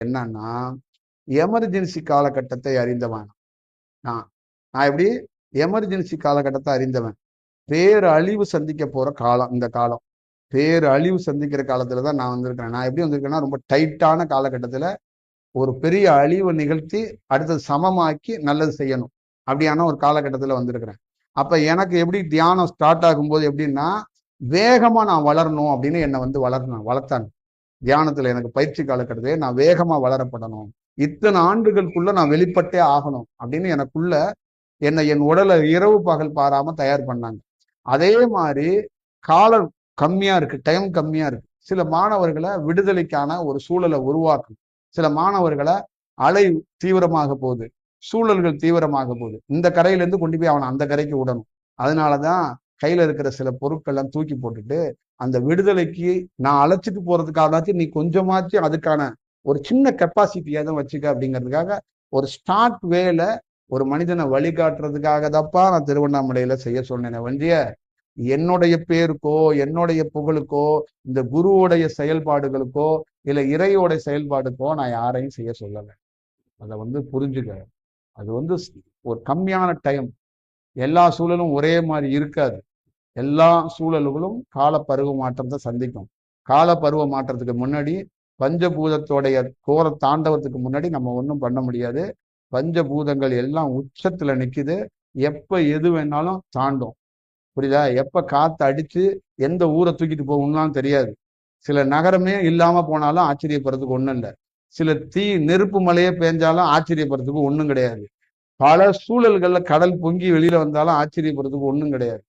என்னன்னா, எமர்ஜென்சி காலகட்டத்தை அறிந்தவன் நான். நான் எப்படி எமர்ஜென்சி காலகட்டத்தை அறிந்தவன். பேரழிவு சந்திக்க போற காலம் இந்த காலம். பேரழிவு சந்திக்கிற காலத்துல தான் நான் வந்திருக்கிறேன். நான் எப்படி வந்திருக்கேன்னா, ரொம்ப டைட்டான காலகட்டத்துல ஒரு பெரிய அழிவை நிகழ்த்தி அடுத்தது சமமாக்கி நல்லது செய்யணும் அப்படியான ஒரு காலகட்டத்துல வந்திருக்கிறேன். அப்ப எனக்கு எப்படி தியானம் ஸ்டார்ட் ஆகும்போது எப்படின்னா, வேகமா நான் வளரணும் அப்படின்னு என்னை வளர்த்தாங்க. தியானத்துல எனக்கு பயிற்சி காலகட்டத்திலே நான் வேகமா வளரப்படணும், இத்தனை ஆண்டுகளுக்குள்ள நான் வெளிப்பட்டே ஆகணும் அப்படின்னு எனக்குள்ள என்னை என் உடலை இரவு பகல் பாராம தயார் பண்ணாங்க. அதே மாதிரி காலம் கம்மியா இருக்கு, டைம் கம்மியா இருக்கு. சில மாணவர்களை விடுதலைக்கான ஒரு சூழலை உருவாக்கும். சில மாணவர்களை அலை தீவிரமாக போகுது, சூழல்கள் தீவிரமாக போகுது. இந்த கரையில இருந்து கொண்டு போய் அவனை அந்த கரைக்கு விடணும். அதனாலதான் கையில இருக்கிற சில பொருட்கள் எல்லாம் தூக்கி போட்டுட்டு அந்த விடுதலைக்கு நான் அழைச்சிட்டு போறதுக்காகனாச்சும் நீ கொஞ்சமாச்சும் அதுக்கான ஒரு சின்ன கெப்பாசிட்டியா தான் வச்சுக்க அப்படிங்கிறதுக்காக ஒரு ஸ்டார்ட் வேல ஒரு மனிதனை வழிகாட்டுறதுக்காக தப்பா நான் திருவண்ணாமலையில செய்ய சொன்னேன் வண்டிய. என்னுடைய பேருக்கோ என்னுடைய புகழுக்கோ இந்த குருவோடைய செயல்பாடுகளுக்கோ இல்ல இறையோட செயல்பாடுக்கோ நான் யாரையும் செய்ய சொல்லலை. அதை புரிஞ்சுக்க. அது ஒரு கம்மியான டைம். எல்லா சூழலும் ஒரே மாதிரி இருக்காது. எல்லா சூழல்களும் கால பருவ மாற்றத்தை சந்திக்கும். கால பருவ மாற்றத்துக்கு முன்னாடி பஞ்சபூதத்தோடைய கோர தாண்டவத்துக்கு முன்னாடி நம்ம ஒன்றும் பண்ண முடியாது. பஞ்சபூதங்கள் எல்லாம் உச்சத்துல நிக்குது. எப்ப எது வேணாலும் தாண்டும். புரியுதா? எப்ப காத்து அடிச்சு எந்த ஊரை தூக்கிட்டு போகணும்லாம் தெரியாது. சில நகரமே இல்லாம போனாலும் ஆச்சரியப்படுறதுக்கு ஒண்ணும் இல்லை. சில நெருப்பு மலையே பேஞ்சாலும் ஆச்சரியப்படுறதுக்கு ஒண்ணும் கிடையாது. பல சூழல்கள்ல கடல் பொங்கி வெளியில வந்தாலும் ஆச்சரியப்படுறதுக்கு ஒண்ணும் கிடையாது.